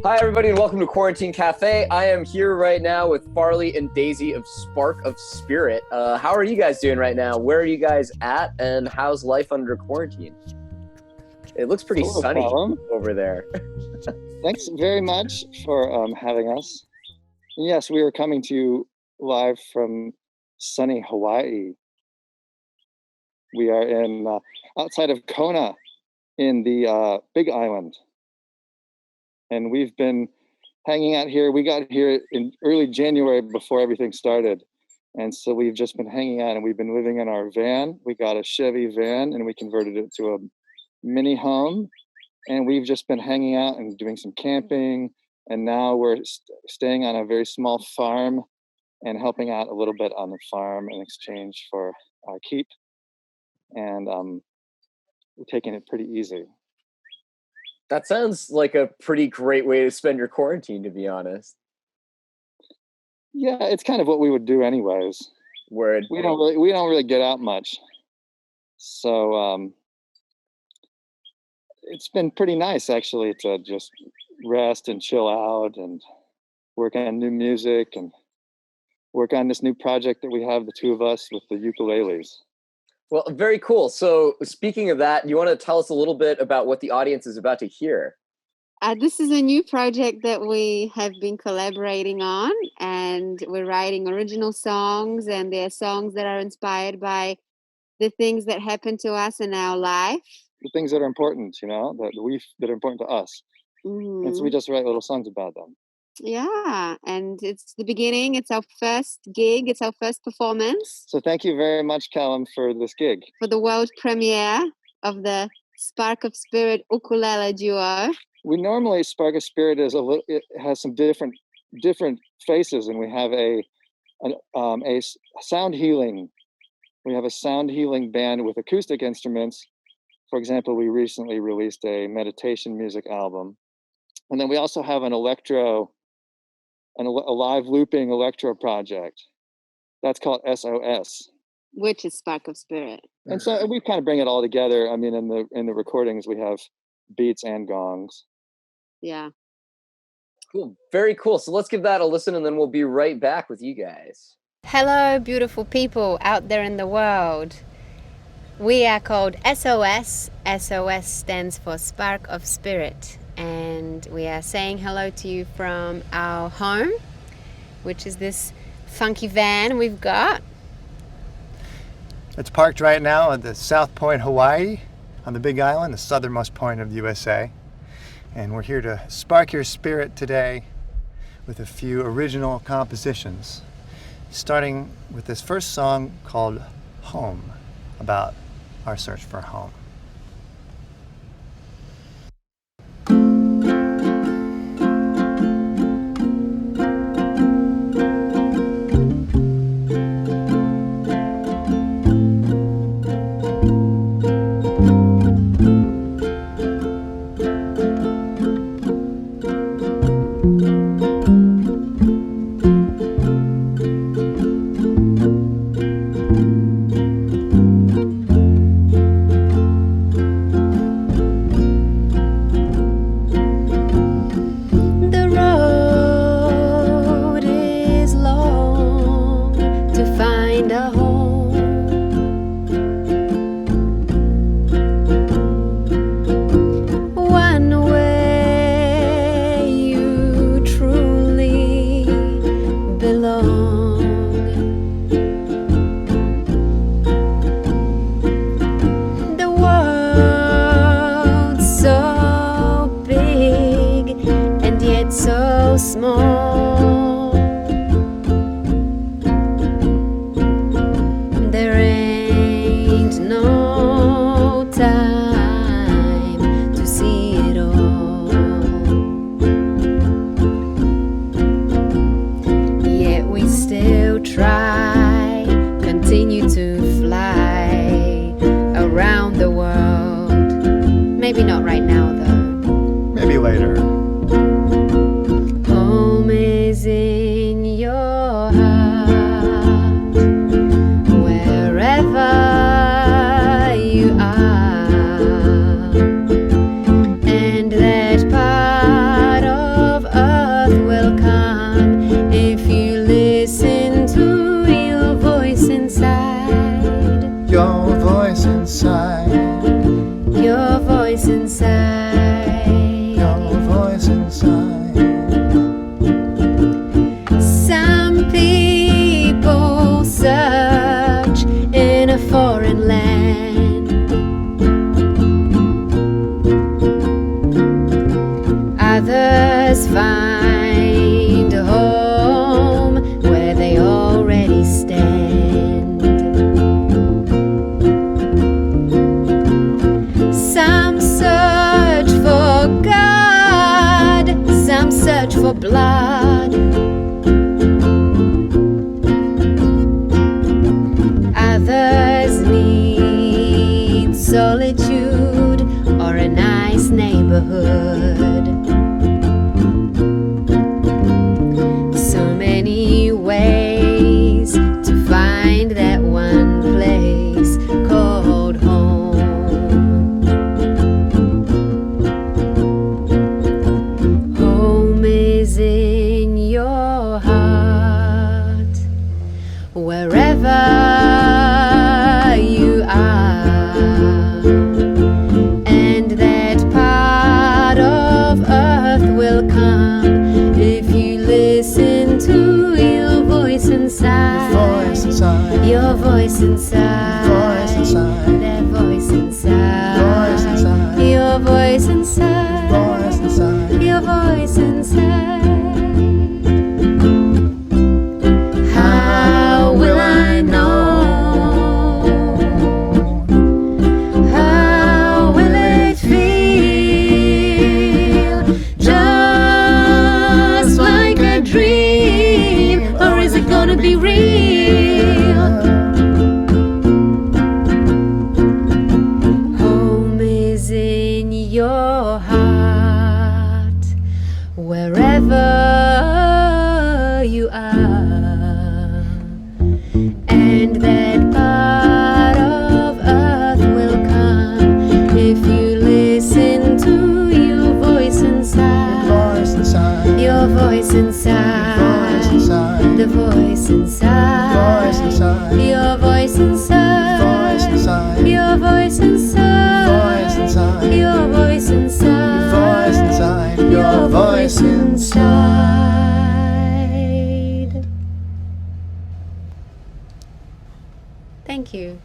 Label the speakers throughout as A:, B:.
A: Hi, everybody, and welcome to Quarantine Cafe. I am here right now with Farley and Daisy of Spark of Spirit. How are you guys doing right now? Where are you guys at, and how's life under quarantine? It looks pretty sunny over there.
B: Thanks very much for having us. Yes, we are coming to you live from sunny Hawaii. We are in outside of Kona in the Big Island. And we've been hanging out here. We got here in early January before everything started. And so we've just been hanging out, and we've been living in our van. We got a Chevy van and we converted it to a mini home. And we've just been hanging out and doing some camping. And now we're staying on a very small farm and helping out a little bit on the farm in exchange for our keep. And we're taking it pretty easy.
A: That sounds like a pretty great way to spend your quarantine, to be honest.
B: Yeah, it's kind of what we would do anyways.
A: We
B: don't really get out much. So it's been pretty nice actually to just rest and chill out and work on new music and work on this new project that we have, the two of us, with the ukuleles.
A: Well, very cool. So speaking of that, you want to tell us a little bit about what the audience is about to hear?
C: This is a new project that we have been collaborating on, and we're writing original songs, and they're songs that are inspired by the things that happen to us in our life.
B: The things that are important, that are important to us. Mm-hmm. And so we just write little songs about them.
C: Yeah, and it's the beginning. It's our first gig. It's our first performance.
B: So thank you very much, Callum, for this gig.
C: For the world premiere of the Spark of Spirit ukulele duo.
B: We normally, Spark of Spirit it has some different faces, and we have a sound healing. We have a sound healing band with acoustic instruments. For example, we recently released a meditation music album. And then we also have a live looping electro project. That's called SOS.
C: Which is Spark of Spirit.
B: And so we kind of bring it all together. I mean, in the recordings, we have beats and gongs.
C: Yeah.
A: Cool. Very cool. So let's give that a listen, and then we'll be right back with you guys.
D: Hello, beautiful people out there in the world. We are called SOS. SOS stands for Spark of Spirit. And we are saying hello to you from our home, which is this funky van we've got.
E: It's parked right now at the South Point, Hawaii, on the Big Island, the southernmost point of the USA. And we're here to spark your spirit today with a few original compositions, starting with this first song called Home, about our search for home.
D: a foreign land. Others find a home where they already stand. Some search for God, some search for blood. Others need solitude or a nice neighborhood. So many ways to find that one place called home. Home is in your heart, wherever you are, and that part of earth will come if you listen to your voice inside. Your voice inside. That voice inside. Your voice inside. Your voice inside. How will I know? How will it feel? Just like a dream, or is it gonna be real? Home is in your heart, wherever you are, and that part of earth will come if you listen to your voice inside. Your voice inside. The voice inside. Your voice inside. Your voice inside. Your voice inside. Your voice inside. Thank you.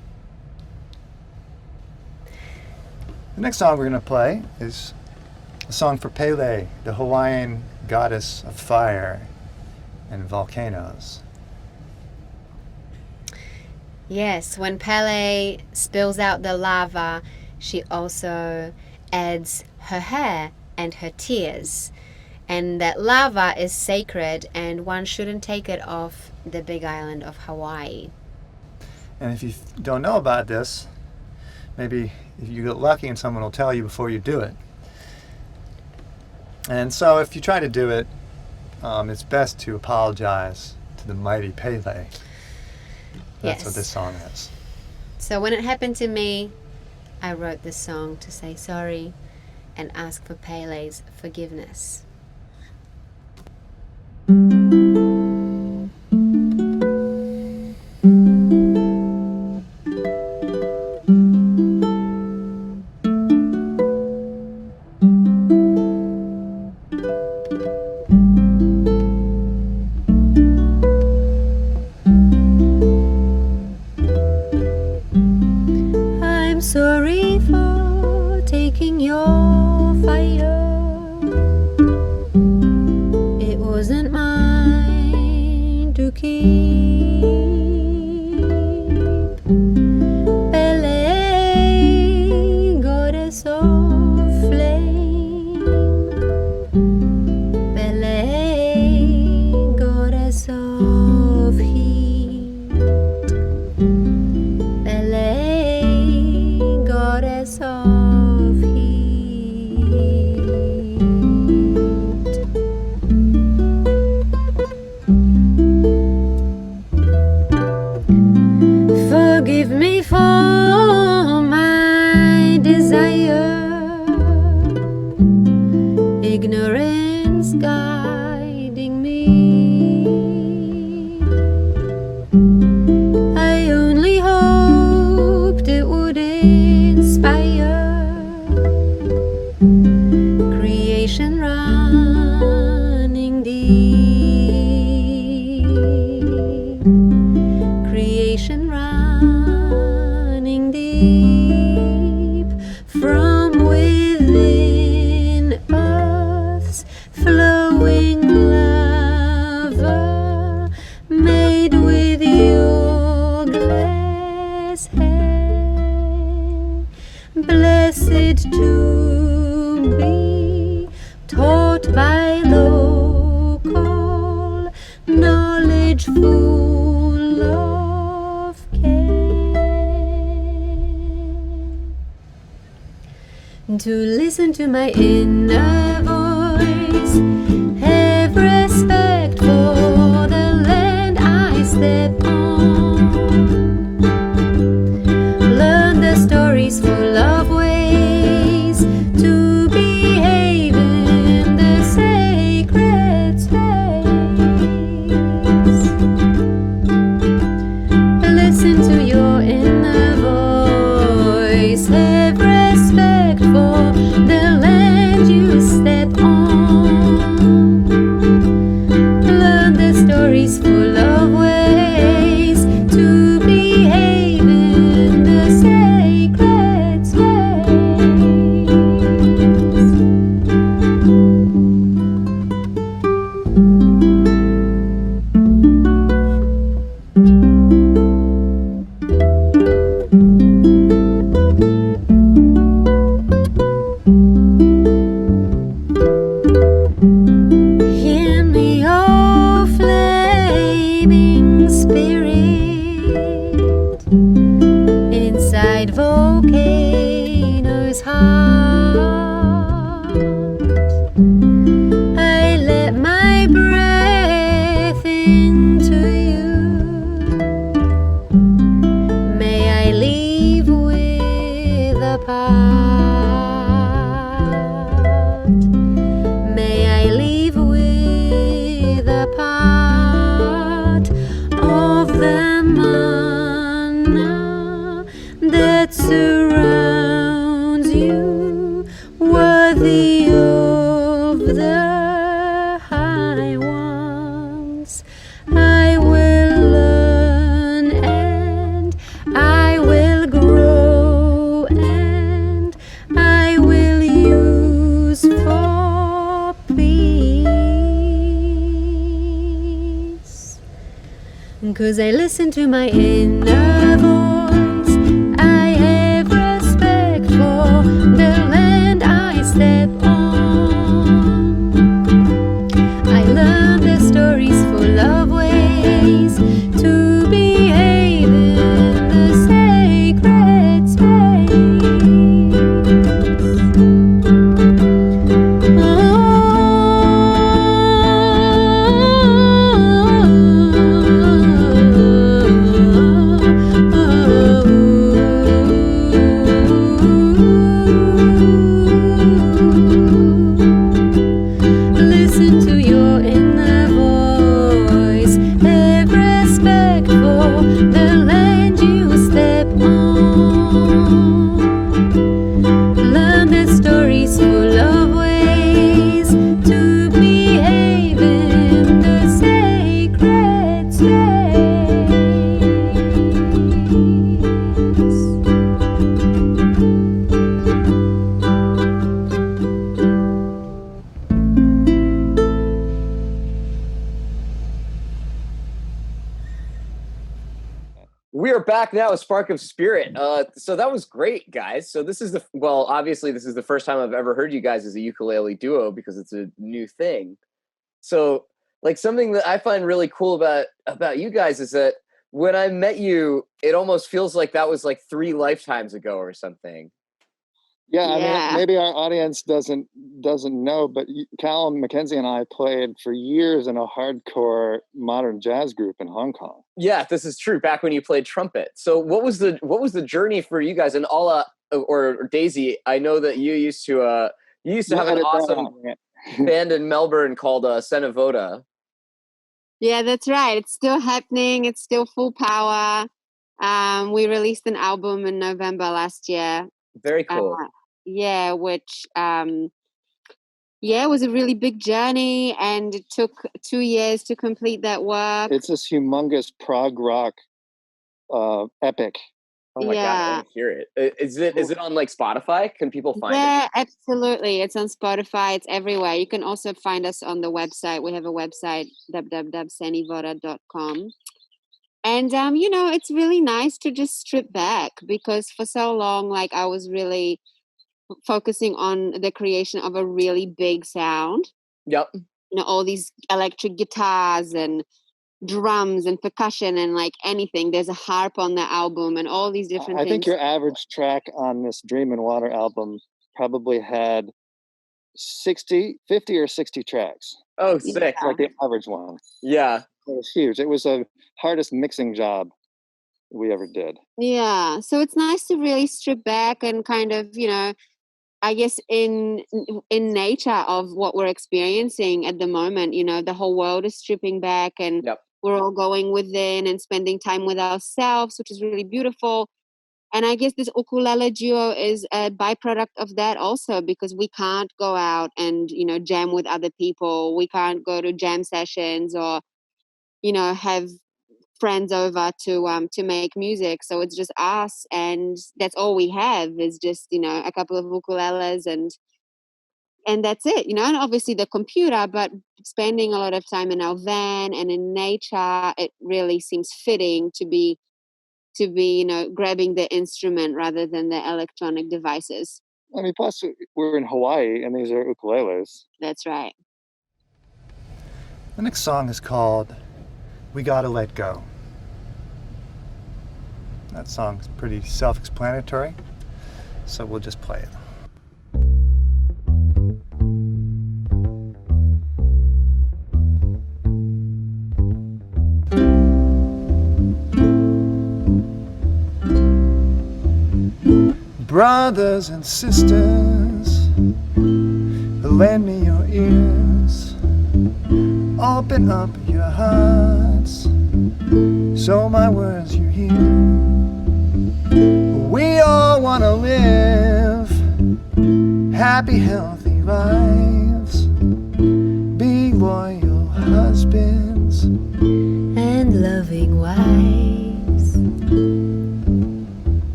E: The next song we're going to play is a song for Pele, the Hawaiian goddess of fire and volcanoes.
D: Yes, when Pele spills out the lava, she also adds her hair and her tears. And that lava is sacred, and one shouldn't take it off the big island of Hawaii.
E: And if you don't know about this, maybe if you get lucky and someone will tell you before you do it. And so if you try to do it, it's best to apologize to the mighty Pele. That's what this song is.
D: So when it happened to me, I wrote this song to say sorry and ask for Pele's forgiveness. I'm sorry for taking your fire. It wasn't mine to keep. Pele, goddess of flame. Pele, goddess of heat. Pele, goddess of heat. Forgive me for my desire, ignorance guiding me. I only hoped it would inspire creation running deep, creation running deep from within earth's flowing lava, made with your glass hair, blessed to be taught by local knowledge full of care, to listen to my inner voice, have respect for the land I step on, learn the stories full of ways to behave in the sacred space. Listen to your inner voice, have respect for the land you step on, learn the stories full of ways to behave in the sacred space. Hear me, oh flaming spirit, inside volcano's heart. I let my breath into you. May I leave with a part. May I leave with a part of the mana that surrounds you, worthy of the high ones. I will learn and I will grow and I will use for peace. 'Cause I listen to my inner voice, I have respect for the land I step on, I learn the stories full of ways to behave in the sacred space. Listen to your inner voice, have respect for the land you step on, learn the stories full of ways to behave in the sacred space.
A: We are back now with Spark of Spirit. So that was great, guys. So this is obviously this is the first time I've ever heard you guys as a ukulele duo because it's a new thing. So like something that I find really cool about you guys is that when I met you, it almost feels like that was like 3 lifetimes ago or something.
B: Yeah, I
C: Yeah.
B: mean, maybe our audience doesn't know, but Callum, Mackenzie, and I played for years in a hardcore modern jazz group in Hong Kong.
A: Yeah, this is true. Back when you played trumpet. So what was the journey for you guys? And Ala or Daisy, I know that you used to have an awesome band in Melbourne called Senavoda.
C: Yeah, that's right. It's still happening. It's still full power. We released an album in November last year.
A: Very cool.
C: Yeah, which it was a really big journey, and it took 2 years to complete that work.
B: It's this humongous prog rock epic
A: Oh my god, I want to hear it. Is it on like Spotify? Can people find it?
C: Yeah, absolutely. It's on Spotify. It's everywhere. You can also find us on the website. We have a website, www.sanivora.com. And it's really nice to just strip back, because for so long, like, I was really focusing on the creation of a really big sound.
A: Yep.
C: All these electric guitars and drums and percussion and like anything. There's a harp on the album and all these different
B: I
C: things.
B: think your average track on this Dream and Water album probably had 50 or 60 tracks.
A: Oh, sick.
B: Like the average one.
A: Yeah.
B: It was huge. It was the hardest mixing job we ever did.
C: Yeah. So it's nice to really strip back and kind of, I guess in nature of what we're experiencing at the moment, the whole world is stripping back, and
A: Yep.
C: we're all going within and spending time with ourselves, which is really beautiful. And I guess this ukulele duo is a byproduct of that also, because we can't go out and, jam with other people. We can't go to jam sessions or, have friends over to make music. So it's just us, and that's all we have is just, a couple of ukuleles and that's it, and obviously the computer, but spending a lot of time in our van and in nature, it really seems fitting to be grabbing the instrument rather than the electronic devices.
B: I mean, plus we're in Hawaii and these are ukuleles.
C: That's right.
E: The next song is called We Gotta Let Go. That song's pretty self-explanatory, so we'll just play it. Brothers and sisters, lend me your ears, open up your hearts, so my words you hear. We all want to live happy, healthy lives, be loyal husbands
D: and loving wives.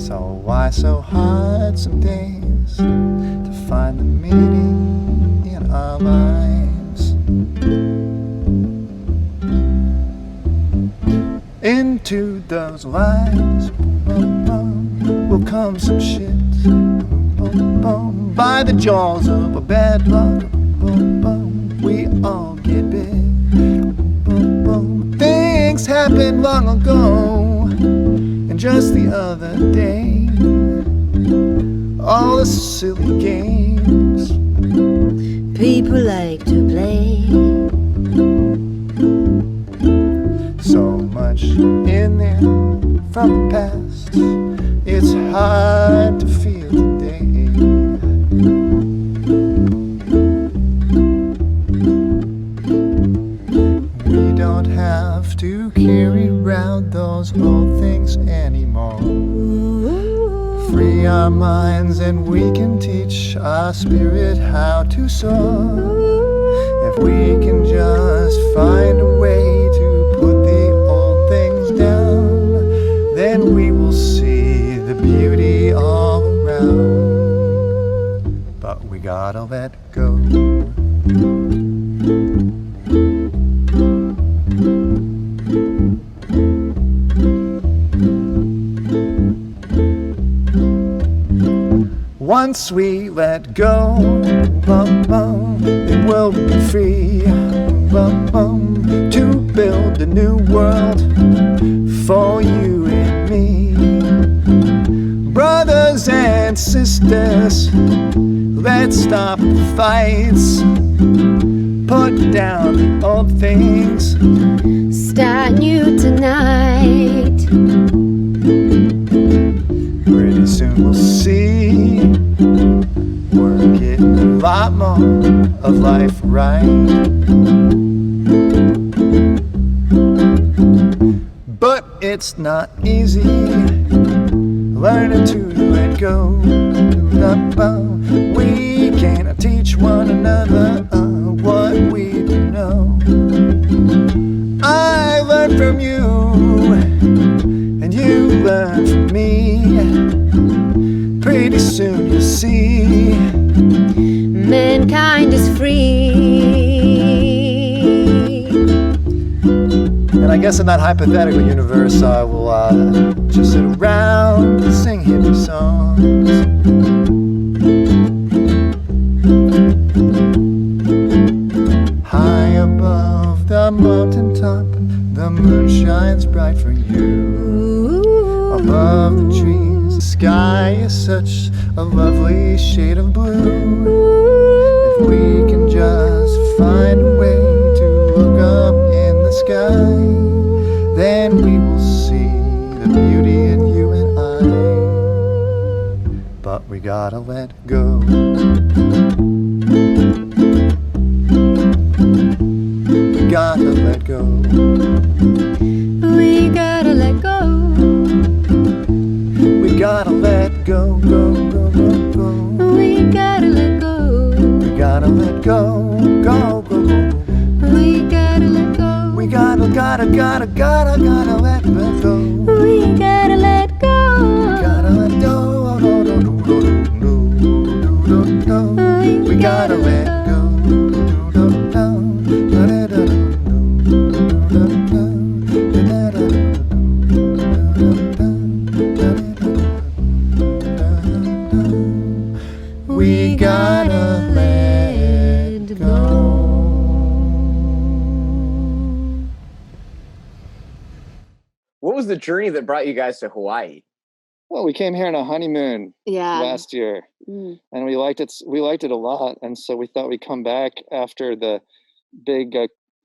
E: So why so hard some days to find the meaning in our lives? Into those lives will come some shit. By the jaws of a bad luck, we all get big. Things happened long ago, and just the other day, all the silly games
D: people like to play.
E: So much in there from the past, it's hard to feel today. We don't have to carry around those old things anymore. Free our minds and we can teach our spirit how to soar. If we can just find a way to put the old things down, then we will see the beauty all around. But we gotta let go. Once we let go, then we'll be free to build a new world for you and me. Brothers and sisters, let's stop the fights, put down the old things,
D: Start new tonight.
E: Pretty soon we'll see we're getting a lot more of life right. But it's not easy learning to let go. We can't teach one another what we do know. I learned from you, and you learn from me. Pretty soon you'll see
D: mankind is free.
E: And I guess in that hypothetical universe, I will just sit around and sing hippie songs. High above the mountaintop, the moon shines bright for you. Above the trees, the sky is such a lovely shade of blue. If we can just find a way to look up in the sky, then we will see the beauty in you and I. But we gotta let go. We gotta let go.
D: We gotta let go.
E: We gotta let go, go, go, go, go.
D: We gotta let go.
E: We gotta let go, go, go, go, go.
D: We gotta let go.
E: We gotta let go.
D: We gotta let go.
E: Gotta let go. We gotta let go. We gotta let go.
A: What was the journey that brought you guys to Hawaii?
B: Well, we came here on a honeymoon
C: Yeah.
B: last year,
C: Mm.
B: and we liked it. We liked it a lot, and so we thought we'd come back after the big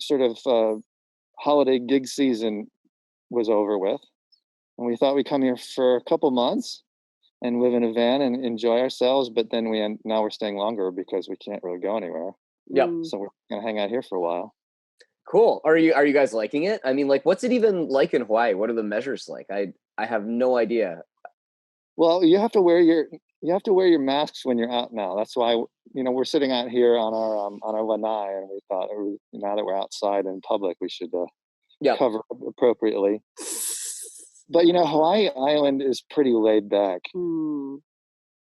B: sort of holiday gig season was over with, and we thought we'd come here for a couple months and live in a van and enjoy ourselves. But then now we're staying longer because we can't really go anywhere.
A: Yep.
C: Mm.
B: So we're gonna hang out here for a while.
A: Cool. Are you guys liking it? I mean, like, what's it even like in Hawaii? What are the measures like? I have no idea.
B: Well, you have to wear your masks when you're out now. That's why we're sitting out here on our lanai, and we thought now that we're outside in public, we should
A: Yep.
B: cover appropriately. But Hawaii Island is pretty laid back,
C: Mm.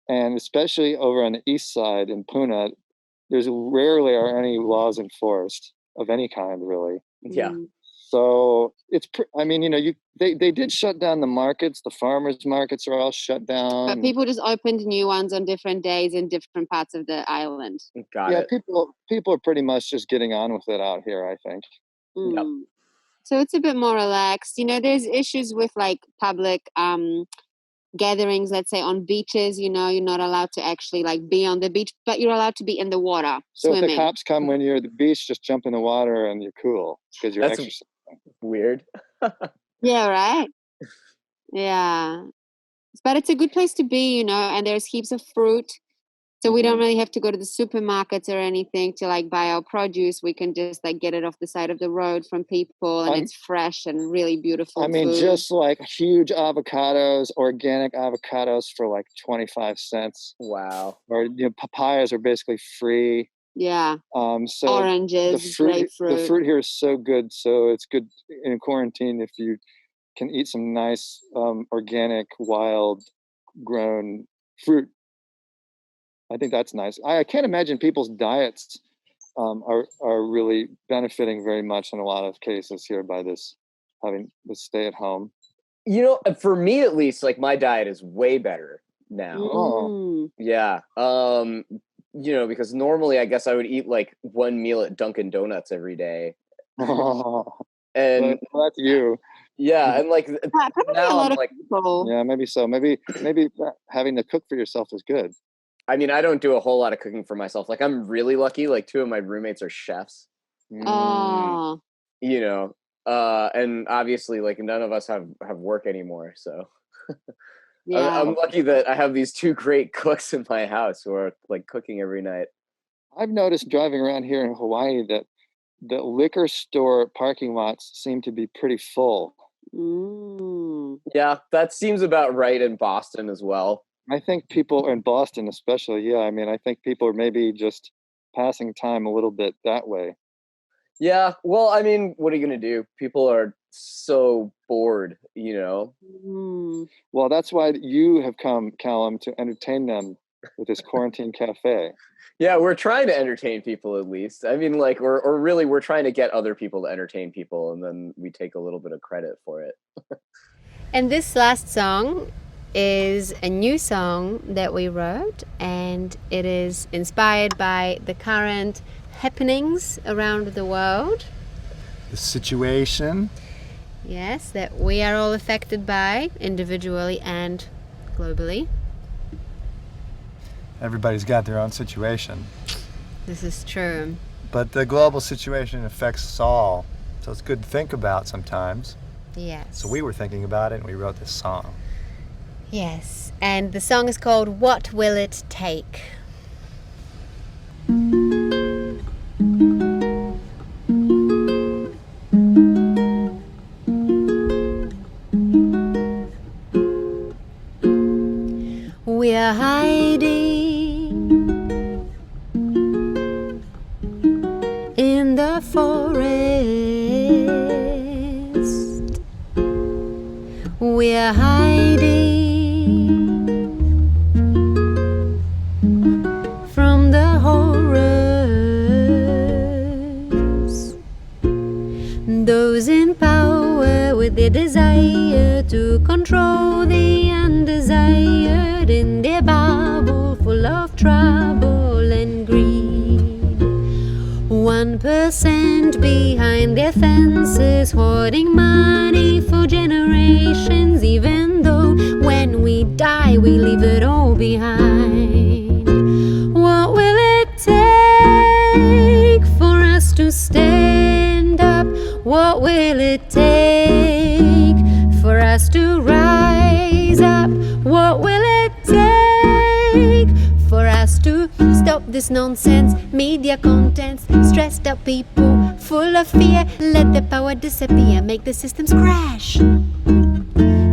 B: and especially over on the east side in Puna, there's rarely are any laws enforced of any kind, really.
A: Yeah.
C: Mm.
B: So it's they did shut down the markets. The farmers markets are all shut down.
C: But people just opened new ones on different days in different parts of the island.
A: Got
B: Yeah,
A: it.
B: people are pretty much just getting on with it out here, I think.
A: Yep.
C: Mm. So it's a bit more relaxed. There's issues with like public gatherings, let's say on beaches. You're not allowed to actually like be on the beach, but you're allowed to be in the water
B: So if
C: swimming.
B: the cops come when you're at the beach, just jump in the water and you're cool because you're
A: That's
B: exercising.
A: weird.
C: Yeah, right? Yeah. But it's a good place to be, and there's heaps of fruit. So we don't really have to go to the supermarkets or anything to like buy our produce. We can just like get it off the side of the road from people, and it's fresh and really beautiful food.
B: Just like huge avocados, organic avocados for like 25 cents.
A: Wow.
B: Or papayas are basically free.
C: Yeah.
B: So
C: oranges, grapefruit.
B: The fruit here is so good. So it's good in quarantine if you can eat some nice organic, wild grown fruit. I think that's nice. I can't imagine people's diets are really benefiting very much in a lot of cases here by having this stay at home.
A: For me at least, like my diet is way better now.
B: Oh.
A: Yeah. Because normally I guess I would eat like one meal at Dunkin' Donuts every day. And
B: well, that's you.
A: Yeah, and like
C: probably
A: now
C: a lot
A: I'm
C: of
A: like,
C: people.
B: Yeah, maybe so. Maybe having to cook for yourself is good.
A: I mean, I don't do a whole lot of cooking for myself. Like I'm really lucky. Like two of my roommates are chefs.
C: Oh.
A: And obviously like none of us have work anymore. So
C: Yeah.
A: I'm lucky that I have these two great cooks in my house who are like cooking every night.
B: I've noticed driving around here in Hawaii that the liquor store parking lots seem to be pretty full.
A: Yeah, that seems about right in Boston as well.
B: I think people in Boston especially, I think people are maybe just passing time a little bit that way.
A: Yeah, well, I mean, what are you gonna do? People are so bored, you know.
C: Mm.
B: Well, that's why you have come, Callum, to entertain them with this quarantine cafe.
A: Yeah, we're trying to entertain people at least. I mean, like, or really, we're trying to get other people to entertain people, and then we take a little bit of credit for it.
D: And this last song is a new song that we wrote, and it is inspired by the current happenings around the world.
E: The situation.
D: Yes, that we are all affected by individually and globally.
E: Everybody's got their own situation.
D: This is true.
E: But the global situation affects us all. So it's good to think about sometimes.
D: Yes.
E: So we were thinking about it and we wrote this song.
D: Yes, and the song is called What Will It Take? We're hiding in the forest. We're hiding from the horrors. Those in power with their desire to control the undesired in their bubble full of trouble and greed. 1% behind their fences, hoarding money for generations, even though when we die we leave it all behind. What will it take for us to stand up? What will it take for us to rise up? What will it take for us to stop this nonsense? Media contents, stressed out people, full of fear. Let the power disappear, make the systems crash.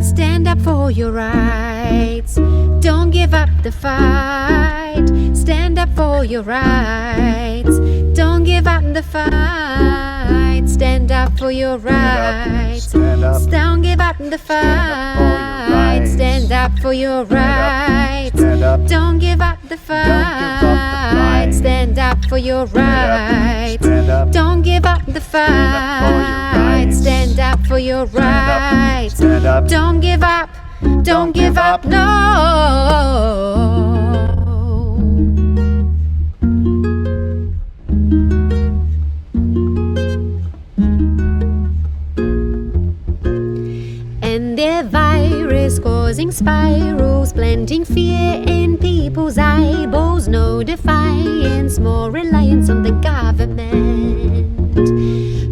D: Stand up for your rights, don't give up the fight. Stand up for your rights, don't give up the fight. Stand up for your rights, don't give up the fight. Stand up for your rights, don't give up the fight. Stand up for your rights, don't give up the fight. Stand up for your rights, don't give up, don't give up, no. And their virus causing spirals, planting fear in people's eyeballs. No defiance, more reliance on the government.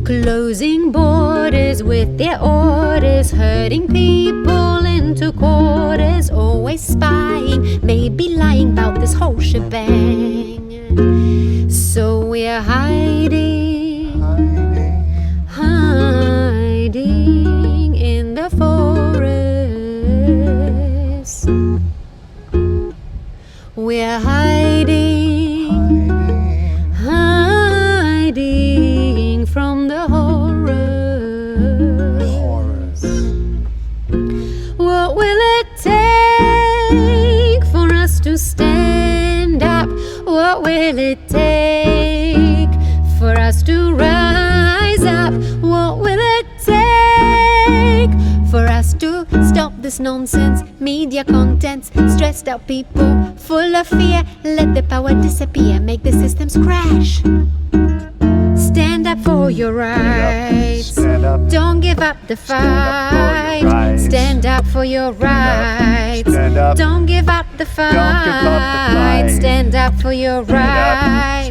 D: Closing borders with their orders, herding people into quarters, always spying, maybe lying about this whole shebang. So we're hiding, hiding in the forest. We're hiding, hiding from the horrors. What will it take for us to stand up? What will it take for us to rise up? What will it take for us to stop this nonsense? Media contents, stressed out people, full of fear. Let the power disappear, make the systems crash. Stand up for your rights, don't give up the fight. Stand up for your rights, don't give up the fight. Stand up for your rights,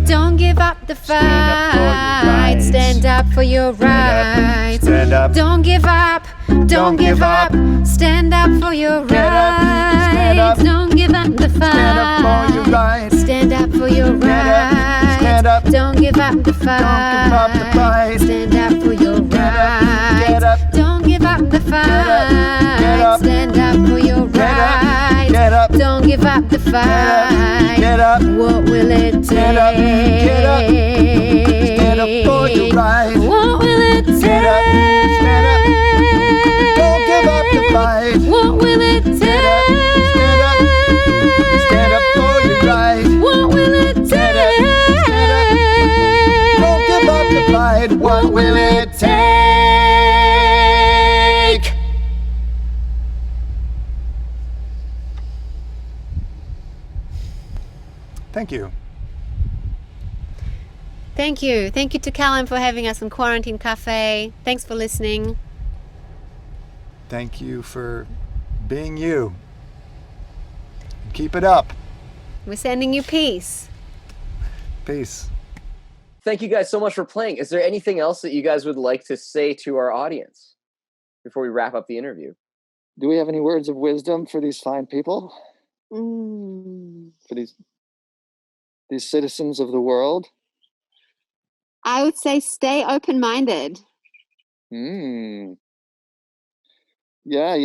D: don't give up the fight. Stand up for your rights, don't give up, don't give up. Stand up for your rights, don't give up the fight. Stand up for your rights, don't give up the fight. Stand up for your rights, don't give up the fight. Stand up for your rights, don't give up the fight. What will it take?
E: the ride.
D: What will it take?
E: Stand up, stand up. Don't give up the fight.
D: What will it take?
E: Stand up, stand up. Stand up for your right.
D: What will it take?
E: Stand up, stand up. Don't give up the fight. What will it take? Thank you.
D: Thank you. Thank you to Callum for having us on Quarantine Cafe. Thanks for listening.
E: Thank you for being you. Keep it up.
D: We're sending you peace.
E: Peace.
A: Thank you guys so much for playing. Is there anything else that you guys would like to say to our audience before we wrap up the interview?
B: Do we have any words of wisdom for these fine people? For these citizens of the world?
C: I would say stay open-minded.
B: Yeah,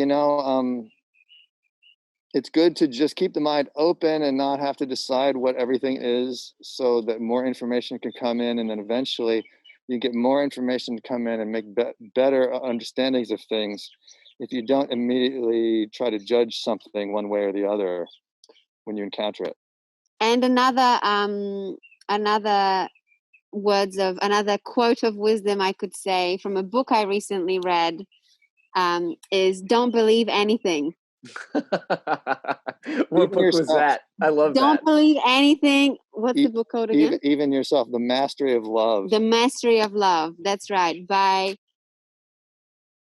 B: it's good to just keep the mind open and not have to decide what everything is, so that more information can come in, and then eventually you get more information to come in and make better understandings of things if you don't immediately try to judge something one way or the other when you encounter it.
C: And another quote of wisdom I could say from a book I recently read is don't believe anything.
A: What book was that? I love that.
C: Don't believe anything. What's the book called again?
B: Even yourself. The Mastery of Love.
C: The Mastery of Love. That's right. By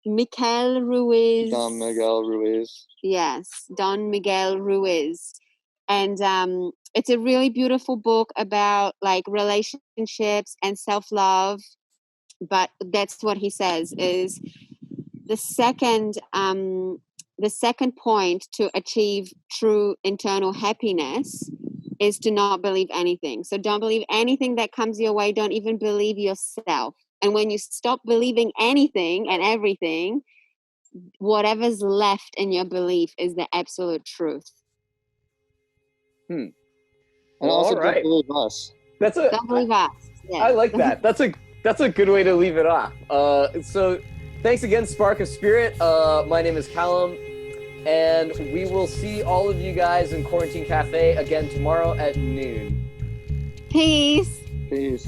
C: Miguel Ruiz.
B: Don Miguel Ruiz.
C: Yes, Don Miguel Ruiz. And it's a really beautiful book about like relationships and self-love. But that's what he says is the second point to achieve true internal happiness is to not believe anything. So don't believe anything that comes your way. Don't even believe yourself. And when you stop believing anything and everything, whatever's left in your belief is the absolute truth.
B: And also don't believe us.
C: Don't believe us. Yes.
A: I like that. That's a good way to leave it off. So thanks again, Spark of Spirit. My name is Callum, and we will see all of you guys in Quarantine Cafe again tomorrow at noon.
C: Peace.
B: Peace.